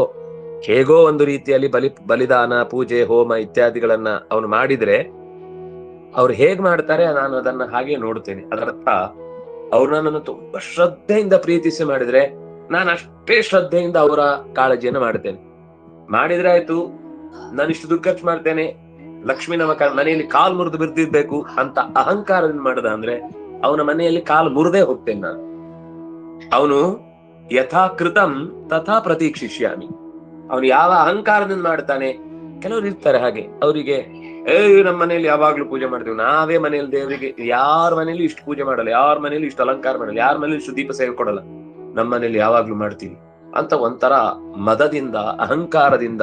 ಹೇಗೋ ಒಂದು ರೀತಿಯಲ್ಲಿ ಬಲಿದಾನ, ಪೂಜೆ, ಹೋಮ ಇತ್ಯಾದಿಗಳನ್ನ ಅವನು ಮಾಡಿದ್ರೆ ಅವ್ರು ಹೇಗ್ ಮಾಡ್ತಾರೆ ನಾನು ಅದನ್ನ ಹಾಗೆ ನೋಡ್ತೇನೆ. ಅದರರ್ಥ ಅವ್ರು ನನ್ನನ್ನು ತುಂಬಾ ಶ್ರದ್ಧೆಯಿಂದ ಪ್ರೀತಿಸಿ ಮಾಡಿದ್ರೆ ನಾನು ಅಷ್ಟೇ ಶ್ರದ್ಧೆಯಿಂದ ಅವರ ಕಾಳಜಿಯನ್ನು ಮಾಡ್ತೇನೆ. ಮಾಡಿದ್ರೆ ಆಯ್ತು, ನಾನು ಇಷ್ಟು ದುಡ್ಡು ಖರ್ಚು ಮಾಡ್ತೇನೆ, ಲಕ್ಷ್ಮೀ ನಮ್ಮ ಮನೆಯಲ್ಲಿ ಕಾಲು ಮುರಿದು ಬಿರ್ದಿರ್ಬೇಕು ಅಂತ ಅಹಂಕಾರದಿಂದ ಮಾಡದ ಅಂದ್ರೆ ಅವನ ಮನೆಯಲ್ಲಿ ಕಾಲು ಮುರಿದೇ ಹೋಗ್ತೇನೆ ನಾನು. ಅವನು ಯಥಾ ಕೃತಂ ತಥಾ ಪ್ರತೀಕ್ಷಿಷ್ಯಾಮಿ. ಅವನು ಯಾವ ಅಹಂಕಾರದಿಂದ ಮಾಡ್ತಾನೆ, ಕೆಲವರು ಇರ್ತಾರೆ ಹಾಗೆ, ಅವರಿಗೆ ನಮ್ಮ ಮನೆಯಲ್ಲಿ ಯಾವಾಗ್ಲೂ ಪೂಜೆ ಮಾಡ್ತೀವಿ, ನಾವೇ ಮನೆಯಲ್ಲಿ ದೇವರಿಗೆ, ಯಾರ ಮನೇಲಿ ಇಷ್ಟು ಪೂಜೆ ಮಾಡಲ್ಲ, ಯಾರ ಮನೇಲಿ ಇಷ್ಟು ಅಲಂಕಾರ ಮಾಡಲ್ಲ, ಯಾರ ಮನೇಲಿ ಇಷ್ಟು ದೀಪ ಸೇವೆ ಕೊಡಲ್ಲ, ನಮ್ಮ ಮನೇಲಿ ಯಾವಾಗ್ಲೂ ಮಾಡ್ತೀವಿ ಅಂತ ಒಂಥರ ಮದದಿಂದ, ಅಹಂಕಾರದಿಂದ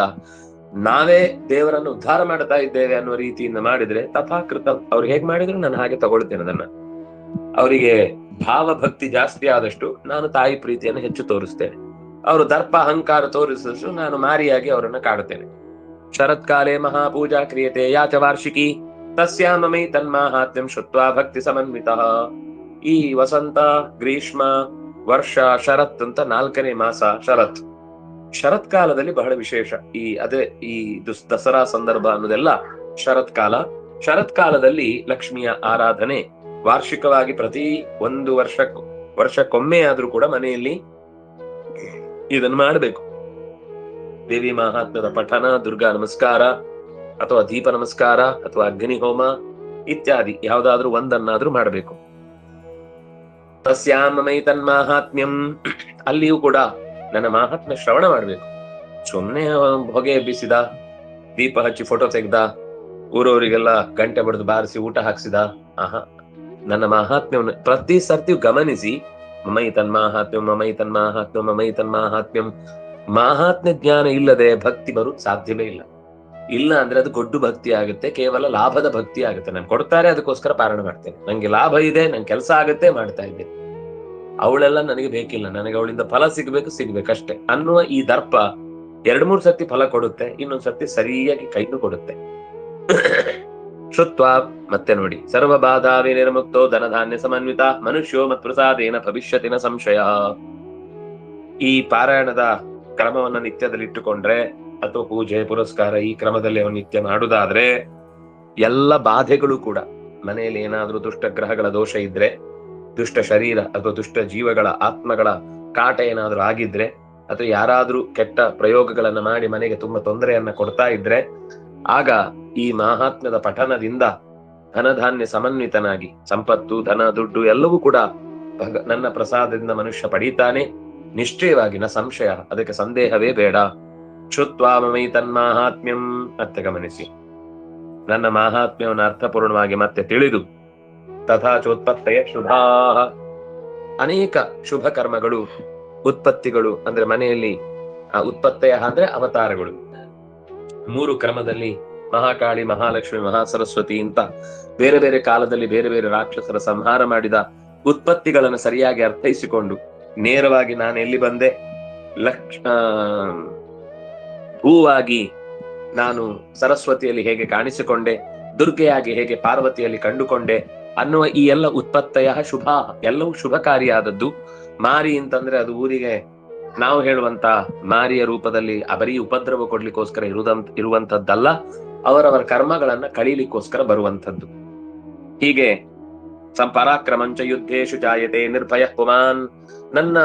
ನಾವೇ ದೇವರನ್ನು ಉದ್ಧಾರ ಮಾಡ್ತಾ ಇದ್ದೇವೆ ಅನ್ನುವ ರೀತಿಯಿಂದ ಮಾಡಿದ್ರೆ ತಥಾಕೃತ. ಅವ್ರು ಹೇಗ್ ಮಾಡಿದ್ರು ನಾನು ಹಾಗೆ ತಗೊಳ್ತೇನೆ ಅದನ್ನ. ಅವರಿಗೆ ಭಾವಭಕ್ತಿ ಜಾಸ್ತಿ ಆದಷ್ಟು ನಾನು ತಾಯಿ ಪ್ರೀತಿಯನ್ನು ಹೆಚ್ಚು ತೋರಿಸ್ತೇನೆ. ಅವರು ದರ್ಪ ಅಹಂಕಾರ ತೋರಿಸಿದಷ್ಟು ನಾನು ಮಾರಿಯಾಗಿ ಅವರನ್ನ ಕಾಡುತ್ತೇನೆ. ಶರತ್ಕಾಲೇ ಮಹಾಪೂಜಾ ಕ್ರಿಯತೆ ಯಾಚ ವಾರ್ಷಿಕಿ ತಸ್ಯಾಮಮೈ ತನ್ಮಾಹಾತ್ಮ್ಯಂ ಶ್ರುತ್ವಾ ಭಕ್ತಿ ಸಮನ್ವಿತಃ. ಈ ವಸಂತ, ಗ್ರೀಷ್ಮ, ವರ್ಷ, ಶರತ್ ಅಂತ 4ನೇ ಮಾಸ ಶರತ್. ಶರತ್ಕಾಲದಲ್ಲಿ ಬಹಳ ವಿಶೇಷ. ಈ ದಸರಾ ಸಂದರ್ಭ ಅನ್ನೋದೆಲ್ಲ ಶರತ್ಕಾಲ. ಶರತ್ಕಾಲದಲ್ಲಿ ಲಕ್ಷ್ಮಿಯ ಆರಾಧನೆ ವಾರ್ಷಿಕವಾಗಿ ಪ್ರತಿ ಒಂದು ವರ್ಷಕ್ಕೊಮ್ಮೆ ಆದ್ರೂ ಕೂಡ ಮನೆಯಲ್ಲಿ ಇದನ್ನು ಮಾಡಬೇಕು. ದೇವಿ ಮಹಾತ್ಮ್ಯದ ಪಠನ, ದುರ್ಗಾ ನಮಸ್ಕಾರ ಅಥವಾ ದೀಪ ನಮಸ್ಕಾರ ಅಥವಾ ಅಗ್ನಿ ಹೋಮ ಇತ್ಯಾದಿ ಯಾವ್ದಾದ್ರೂ ಒಂದನ್ನಾದ್ರೂ ಮಾಡಬೇಕು. ತಸ್ಯಾಮಮೈ ತನ್ಮಾಹಾತ್ಮ್ಯಂ, ಅಲ್ಲಿಯೂ ಕೂಡ ನನ್ನ ಮಹಾತ್ಮ್ಯ ಶ್ರವಣ ಮಾಡ್ಬೇಕು. ಸುಮ್ನೆ ಹೊಗೆ ಎಬ್ಬಿಸಿದ, ದೀಪ ಹಚ್ಚಿ ಫೋಟೋ ತೆಗ್ದ, ಊರವರಿಗೆಲ್ಲ ಗಂಟೆ ಬಡಿದು ಬಾರಿಸಿ ಊಟ ಹಾಕ್ಸಿದ, ನನ್ನ ಮಹಾತ್ಮ್ಯವನ್ನು ಪ್ರತಿ ಸರ್ತಿಯೂ ಗಮನಿಸಿ. ಮಮೈ ತನ್ಮಾಹಾತ್ಮ್ಯಂ, ಮಮೈ ತನ್ಮಾಹಾತ್ಮ್ಯಂ, ಮಮೈ ತನ್ಮಾಹಾತ್ಮ್ಯಂ. ಮಾಹಾತ್ಮ್ಯ ಜ್ಞಾನ ಇಲ್ಲದೆ ಭಕ್ತಿ ಬರೋದು ಸಾಧ್ಯವೇ ಇಲ್ಲ. ಇಲ್ಲ ಅಂದ್ರೆ ಅದು ಗೊಡ್ಡು ಭಕ್ತಿ ಆಗುತ್ತೆ, ಕೇವಲ ಲಾಭದ ಭಕ್ತಿ ಆಗುತ್ತೆ. ನಾನು ಕೊಡ್ತಾರೆ ಅದಕ್ಕೋಸ್ಕರ ಪಾರಾಯಣ ಮಾಡ್ತೇನೆ, ನಂಗೆ ಲಾಭ ಇದೆ, ನನ್ ಕೆಲಸ ಆಗುತ್ತೆ, ಮಾಡ್ತಾ ಇದ್ದೇನೆ, ಅವಳೆಲ್ಲ ನನಗೆ ಬೇಕಿಲ್ಲ, ನನಗೆ ಅವಳಿಂದ ಫಲ ಸಿಗ್ಬೇಕಷ್ಟೇ ಅನ್ನುವ ಈ ದರ್ಪ 2-3 ಸತಿ ಫಲ ಕೊಡುತ್ತೆ, ಇನ್ನೊಂದ್ ಸತಿ ಸರಿಯಾಗಿ ಕೈನು ಕೊಡುತ್ತೆ. ಶ್ರುತ್ವಾ, ಮತ್ತೆ ನೋಡಿ, ಸರ್ವ ಬಾಧಾ ವಿನಿರ್ಮುಕ್ತೋ ಧನಧಾನ್ಯ ಸಮನ್ವಿತ ಮನುಷ್ಯೋ ಮತ್ ಪ್ರಸಾದೇನ ಭವಿಷ್ಯತಿನ ಸಂಶಯ. ಈ ಪಾರಾಯಣದ ಕ್ರಮವನ್ನ ನಿತ್ಯದಲ್ಲಿ ಇಟ್ಟುಕೊಂಡ್ರೆ ಅಥವಾ ಪೂಜೆ ಪುರಸ್ಕಾರ ಈ ಕ್ರಮದಲ್ಲಿ ಅವನು ನಿತ್ಯ ಮಾಡುವುದಾದ್ರೆ ಎಲ್ಲ ಬಾಧೆಗಳು ಕೂಡ, ಮನೆಯಲ್ಲಿ ಏನಾದ್ರೂ ದುಷ್ಟ ಗ್ರಹಗಳ ದೋಷ ಇದ್ರೆ, ದುಷ್ಟ ಶರೀರ ಅಥವಾ ದುಷ್ಟ ಜೀವಗಳ ಆತ್ಮಗಳ ಕಾಟ ಏನಾದ್ರೂ ಆಗಿದ್ರೆ, ಅಥವಾ ಯಾರಾದ್ರೂ ಕೆಟ್ಟ ಪ್ರಯೋಗಗಳನ್ನ ಮಾಡಿ ಮನೆಗೆ ತುಂಬಾ ತೊಂದರೆಯನ್ನ ಕೊಡ್ತಾ ಇದ್ರೆ, ಆಗ ಈ ಮಹಾತ್ಮ್ಯದ ಪಠನದಿಂದ ಧನಧಾನ್ಯ ಸಮನ್ವಿತನಾಗಿ ಸಂಪತ್ತು, ಧನ, ದುಡ್ಡು ಎಲ್ಲವೂ ಕೂಡ ನನ್ನ ಪ್ರಸಾದದಿಂದ ಮನುಷ್ಯ ಪಡೀತಾನೆ ನಿಶ್ಚಯವಾಗಿ, ನ ಸಂಶಯ, ಅದಕ್ಕೆ ಸಂದೇಹವೇ ಬೇಡ. ಶ್ರುತ್ವಾ ಮಮೈ ತನ್ಮಾಹಾತ್ಮ್ಯಂ, ಮತ್ತೆ ಗಮನಿಸಿ, ನನ್ನ ಮಾಹಾತ್ಮ್ಯವನ್ನು ಅರ್ಥಪೂರ್ಣವಾಗಿ ಮತ್ತೆ ತಿಳಿದು ತಥಾ ಚೋತ್ಪತ್ತಯ ಶುಭಾ, ಅನೇಕ ಶುಭ ಕರ್ಮಗಳು, ಉತ್ಪತ್ತಿಗಳು ಅಂದ್ರೆ ಮನೆಯಲ್ಲಿ ಉತ್ಪತ್ತಯ ಅಂದ್ರೆ ಅವತಾರಗಳು. 3 ಕ್ರಮದಲ್ಲಿ ಮಹಾಕಾಳಿ, ಮಹಾಲಕ್ಷ್ಮಿ, ಮಹಾಸರಸ್ವತಿ ಅಂತ ಬೇರೆ ಬೇರೆ ಕಾಲದಲ್ಲಿ ಬೇರೆ ಬೇರೆ ರಾಕ್ಷಸರ ಸಂಹಾರ ಮಾಡಿದ ಉತ್ಪತ್ತಿಗಳನ್ನು ಸರಿಯಾಗಿ ಅರ್ಥೈಸಿಕೊಂಡು ನೇರವಾಗಿ ನಾನು ಎಲ್ಲಿ ಬಂದೆ, ಹೂವಾಗಿ ನಾನು ಸರಸ್ವತಿಯಲ್ಲಿ ಹೇಗೆ ಕಾಣಿಸಿಕೊಂಡೆ, ದುರ್ಗೆಯಾಗಿ ಹೇಗೆ ಪಾರ್ವತಿಯಲ್ಲಿ ಕಂಡುಕೊಂಡೆ ಅನ್ನುವ ಈ ಎಲ್ಲ ಉತ್ಪತ್ತಯ ಶುಭ, ಎಲ್ಲವೂ ಶುಭಕಾರಿಯಾದದ್ದು. ಮಾರಿ ಅಂತಂದ್ರೆ ಅದು ಊರಿಗೆ ನಾವು ಹೇಳುವಂತ ಮಾರಿಯ ರೂಪದಲ್ಲಿ ಬರೀ ಉಪದ್ರವ ಕೊಡ್ಲಿಕ್ಕೋಸ್ಕರ ಇರುವಂತದ್ದಲ್ಲ, ಅವರವರ ಕರ್ಮಗಳನ್ನ ಕಳೀಲಿಕ್ಕೋಸ್ಕರ ಬರುವಂತದ್ದು. ಹೀಗೆ ಪರಾಕ್ರಮಂಚ ಯುದ್ಧೇಶು ಜಾಯತೆ ನಿರ್ಭಯ ಪುಮಾನ್. ನನ್ನ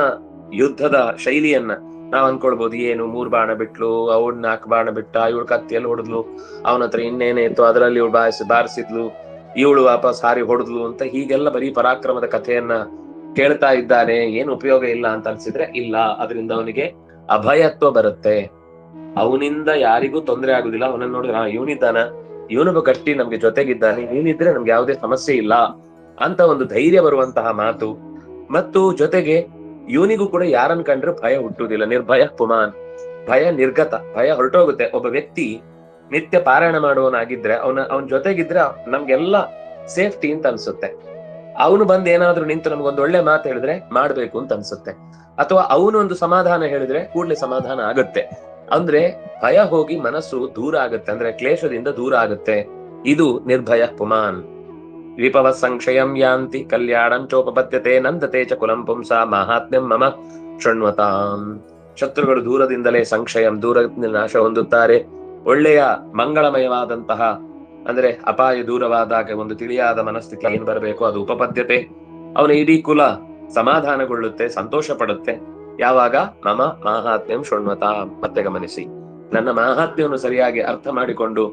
ಯುದ್ಧದ ಶೈಲಿಯನ್ನ ನಾವ್ ಅನ್ಕೊಳ್ಬಹುದು, ಏನು 3 ಬಾಣ ಬಿಟ್ಲು, ಅವಳು 4 ಬಾಣ ಬಿಟ್ಟ, ಇವಳು ಕತ್ತಿಯಲ್ಲಿ ಹೊಡೆದ್ಲು, ಅವನ ಹತ್ರ ಇನ್ನೇನೇ ಇತ್ತು ಅದರಲ್ಲಿ ಇವಳು ಬಾರಿಸಿದ್ಲು, ಇವಳು ವಾಪಸ್ ಹಾರಿ ಹೊಡೆದ್ಲು ಅಂತ ಹೀಗೆಲ್ಲ ಬರೀ ಪರಾಕ್ರಮದ ಕಥೆಯನ್ನ ಕೇಳ್ತಾ ಇದ್ದಾನೆ, ಏನು ಉಪಯೋಗ ಇಲ್ಲ ಅಂತ ಅನ್ಸಿದ್ರೆ ಇಲ್ಲ, ಅದರಿಂದ ಅವನಿಗೆ ಅಭಯತ್ವ ಬರುತ್ತೆ. ಅವನಿಂದ ಯಾರಿಗೂ ತೊಂದರೆ ಆಗುದಿಲ್ಲ. ಅವನನ್ನ ನೋಡಿದ್ರೆ ಇವನಿದ್ದಾನ, ಇವನೊಬ್ಬ ಗಟ್ಟಿ ನಮ್ಗೆ ಜೊತೆಗಿದ್ದಾನೆ, ಇವನಿದ್ರೆ ನಮ್ಗೆ ಯಾವುದೇ ಸಮಸ್ಯೆ ಇಲ್ಲ ಅಂತ ಒಂದು ಧೈರ್ಯ ಬರುವಂತಹ ಮಾತು. ಮತ್ತು ಜೊತೆಗೆ ಇವನಿಗೂ ಕೂಡ ಯಾರನ್ನ ಕಂಡ್ರೆ ಭಯ ಹುಟ್ಟುವುದಿಲ್ಲ. ನಿರ್ಭಯ ಪುಮಾನ್, ಭಯ ನಿರ್ಗತ, ಭಯ ಹೊರಟೋಗುತ್ತೆ. ಒಬ್ಬ ವ್ಯಕ್ತಿ ನಿತ್ಯ ಪಾರಾಯಣ ಮಾಡುವವನಾಗಿದ್ರೆ ಅವನ ಜೊತೆಗಿದ್ರೆ ನಮ್ಗೆಲ್ಲ ಸೇಫ್ಟಿ ಅಂತ ಅನ್ಸುತ್ತೆ. ಅವನು ಬಂದ್ ಏನಾದ್ರೂ ನಿಂತು ನಮ್ಗೊಂದು ಒಳ್ಳೆ ಮಾತು ಹೇಳಿದ್ರೆ ಮಾಡ್ಬೇಕು ಅಂತ ಅನ್ಸುತ್ತೆ, ಅಥವಾ ಅವನು ಒಂದು ಸಮಾಧಾನ ಹೇಳಿದ್ರೆ ಕೂಡ್ಲೆ ಸಮಾಧಾನ ಆಗುತ್ತೆ. ಅಂದ್ರೆ ಭಯ ಹೋಗಿ ಮನಸ್ಸು ದೂರ ಆಗುತ್ತೆ, ಅಂದ್ರೆ ಕ್ಲೇಶದಿಂದ ದೂರ ಆಗುತ್ತೆ. ಇದು ನಿರ್ಭಯ ಪುಮಾನ್. ವಿಪವ ಸಂಕ್ಷಯಂ ಯಾಂತಿ ಕಲ್ಯಾಣಂ ಚೋಪಪದ್ಯತೆ ನಂದತೆ ಚ ಕುಲಂ ಪುಂಸ ಮಾಹಾತ್ಮ್ಯಂ ಮಮ ಶೃಣ್ವತಾಂ. ಶತ್ರುಗಳು ದೂರದಿಂದಲೇ ಸಂಕ್ಷಯಂ, ದೂರದಿಂದ ನಾಶ ಹೊಂದುತ್ತಾರೆ. ಒಳ್ಳೆಯ ಮಂಗಳಮಯವಾದಂತಹ ಅಂದ್ರೆ ಅಪಾಯ ದೂರವಾದಾಗ ಒಂದು ತಿಳಿಯಾದ ಮನಸ್ಥಿತಿ ಏನ್ ಬರಬೇಕು ಅದು ಉಪಪದ್ಯತೆ. ಅವನ ಇಡೀ ಕುಲ ಸಮಾಧಾನಗೊಳ್ಳುತ್ತೆ, ಸಂತೋಷ ಪಡುತ್ತೆ. ಯಾವಾಗ ಮಮ ಮಾಹಾತ್ಮ್ಯಂ ಶೃಣ್ವತಾ. ಮತ್ತೆ ಗಮನಿಸಿ, ನನ್ನ ಮಾಹಾತ್ಮ್ಯವನ್ನು ಸರಿಯಾಗಿ ಅರ್ಥ ಮಾಡಿಕೊಂಡು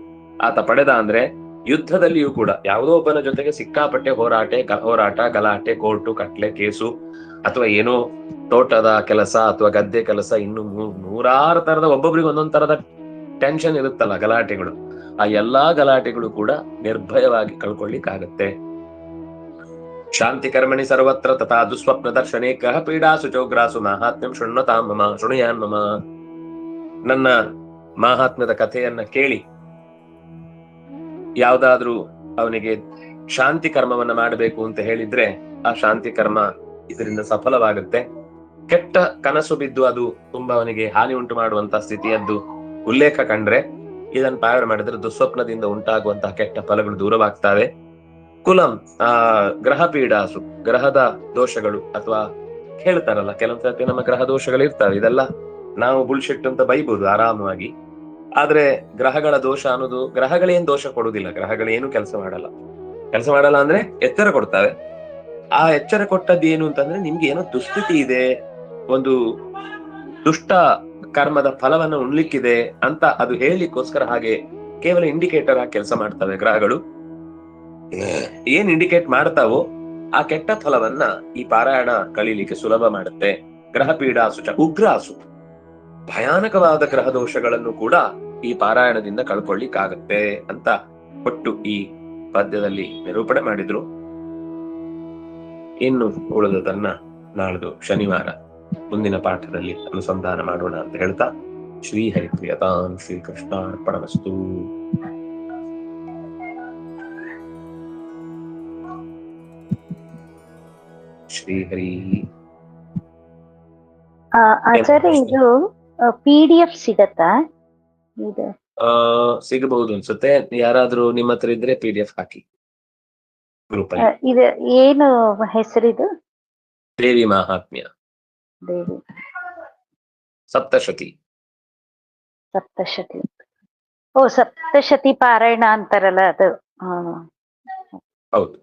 ಆತ ಪಡೆದ ಅಂದ್ರೆ ಯುದ್ಧದಲ್ಲಿಯೂ ಕೂಡ ಯಾವುದೋ ಒಬ್ಬನ ಜೊತೆಗೆ ಸಿಕ್ಕಾಪಟ್ಟೆ ಹೋರಾಟ ಗಲಾಟೆ, ಕೋರ್ಟು ಕಟ್ಲೆ ಕೇಸು, ಅಥವಾ ಏನೋ ತೋಟದ ಕೆಲಸ ಅಥವಾ ಗದ್ದೆ ಕೆಲಸ, ಇನ್ನು ನೂರಾರು ತರದ ಒಬ್ಬೊಬ್ರಿಗೆ ಒಂದೊಂದ್ ತರದ ಟೆನ್ಷನ್ ಇರುತ್ತಲ್ಲ, ಗಲಾಟೆಗಳು. ಆ ಎಲ್ಲಾ ಗಲಾಟೆಗಳು ಕೂಡ ನಿರ್ಭಯವಾಗಿ ಕಳ್ಕೊಳ್ಳಿಕ್ಕಾಗತ್ತೆ. ಶಾಂತಿ ಕರ್ಮಣಿ ಸರ್ವತ್ರ ತಥಾ ದುಸ್ವಪ್ನ ದರ್ಶನೆ ಗ್ರಹ ಪೀಡಾಸು ಚೌಗ್ರಾಸು ಮಾಹಾತ್ಮ್ಯಂ ಶೃಣ್ವತಾಂ ಮಮ ಶೃಣುಯಾನ್ ಮಮ. ನನ್ನ ಮಾಹಾತ್ಮ್ಯದ ಕಥೆಯನ್ನ ಕೇಳಿ ಯಾವ್ದಾದ್ರೂ ಅವನಿಗೆ ಶಾಂತಿ ಕರ್ಮವನ್ನ ಮಾಡಬೇಕು ಅಂತ ಹೇಳಿದ್ರೆ ಆ ಶಾಂತಿ ಕರ್ಮ ಇದರಿಂದ ಸಫಲವಾಗುತ್ತೆ. ಕೆಟ್ಟ ಕನಸು ಬಿದ್ದು ಅದು ತುಂಬಾ ಅವನಿಗೆ ಹಾನಿ ಉಂಟು ಮಾಡುವಂತ ಸ್ಥಿತಿಯದ್ದು ಉಲ್ಲೇಖ ಕಂಡ್ರೆ ಇದನ್ನು ಪಾರಾಯಣ ಮಾಡಿದ್ರೆ ದುಸ್ವಪ್ನದಿಂದ ಉಂಟಾಗುವಂತಹ ಕೆಟ್ಟ ಫಲಗಳು ದೂರವಾಗ್ತವೆ. ಕುಲಂ ಗ್ರಹ ಪೀಡಾಸು, ಗ್ರಹದ ದೋಷಗಳು, ಅಥವಾ ಹೇಳ್ತಾರಲ್ಲ ಕೆಲವೊಂದ್ ಸರ್ತಿ ನಮ್ಮ ಗ್ರಹ ದೋಷಗಳು ಇರ್ತವೆ, ಇದೆಲ್ಲ ನಾವು ಬುಲ್ಶಿಟ್ ಅಂತ ಬೈಬಹುದು ಆರಾಮವಾಗಿ. ಆದ್ರೆ ಗ್ರಹಗಳ ದೋಷ ಅನ್ನೋದು, ಗ್ರಹಗಳೇನ್ ದೋಷ ಕೊಡುದಿಲ್ಲ, ಗ್ರಹಗಳೇನು ಕೆಲಸ ಮಾಡಲ್ಲ ಅಂದ್ರೆ ಎಚ್ಚರ ಕೊಡ್ತವೆ. ಆ ಎಚ್ಚರ ಕೊಟ್ಟದ್ದು ಏನು ಅಂತಂದ್ರೆ ನಿಮ್ಗೆ ಏನೋ ದುಸ್ಥಿತಿ ಇದೆ, ಒಂದು ದುಷ್ಟ ಕರ್ಮದ ಫಲವನ್ನು ಉಣ್ಲಿಕ್ಕಿದೆ ಅಂತ ಅದು ಹೇಳಲಿಕ್ಕೋಸ್ಕರ ಹಾಗೆ ಕೇವಲ ಇಂಡಿಕೇಟರ್ ಆಗಿ ಕೆಲಸ ಮಾಡ್ತವೆ ಗ್ರಹಗಳು. ಏನ್ ಇಂಡಿಕೇಟ್ ಮಾಡ್ತಾವೋ ಆ ಕೆಟ್ಟ ಫಲವನ್ನ ಈ ಪಾರಾಯಣ ಕಳೀಲಿಕ್ಕೆ ಸುಲಭ ಮಾಡುತ್ತೆ. ಗ್ರಹ ಪೀಡಾಸು ಚ ಉಗ್ರಾಸು, ಭಯಾನಕವಾದ ಗ್ರಹ ದೋಷಗಳನ್ನು ಕೂಡ ಈ ಪಾರಾಯಣದಿಂದ ಕಳ್ಕೊಳ್ಳಿಕ್ಕಾಗತ್ತೆ ಅಂತ ಕೊಟ್ಟು ಈ ಪದ್ಯದಲ್ಲಿ ನಿರೂಪಣೆ ಮಾಡಿದ್ರು. ಇನ್ನು ಉಳಿದದನ್ನ ನಾಳ್ದು ಶನಿವಾರ ಮುಂದಿನ ಪಾಠದಲ್ಲಿ ಅನುಸಂಧಾನ ಮಾಡೋಣ ಅಂತ ಹೇಳ್ತಾ, ಶ್ರೀಹರಿಪ್ರಿಯತಾಂ ಶ್ರೀಕೃಷ್ಣಾರ್ಪಣಮಸ್ತು. ಶ್ರೀಹರಿ.
ಆಚಾರ್ಯ, ಇದು PDF ಸಿಗತ್ತಾ? ಇದು
ಸಿಗಬಹುದು ಅನ್ಸುತ್ತೆ. ಯಾರಾದ್ರೂ ನಿಮ್ಮ ಹತ್ರ ಇದ್ರೆ PDF ಹಾಕಿ ಗ್ರೂಪ್ ಅಲ್ಲಿ.
ಇದು ಏನು ಹೆಸರಿದು?
ದೇವಿ ಮಹಾತ್ಮ್ಯ,
ದೇವಿ
ಸಪ್ತಶತಿ.
ಓ, ಸಪ್ತಶತಿ ಪಾರಾಯಣ ಅಂತಾರಲ್ಲ ಅದು.
ಹೌದು.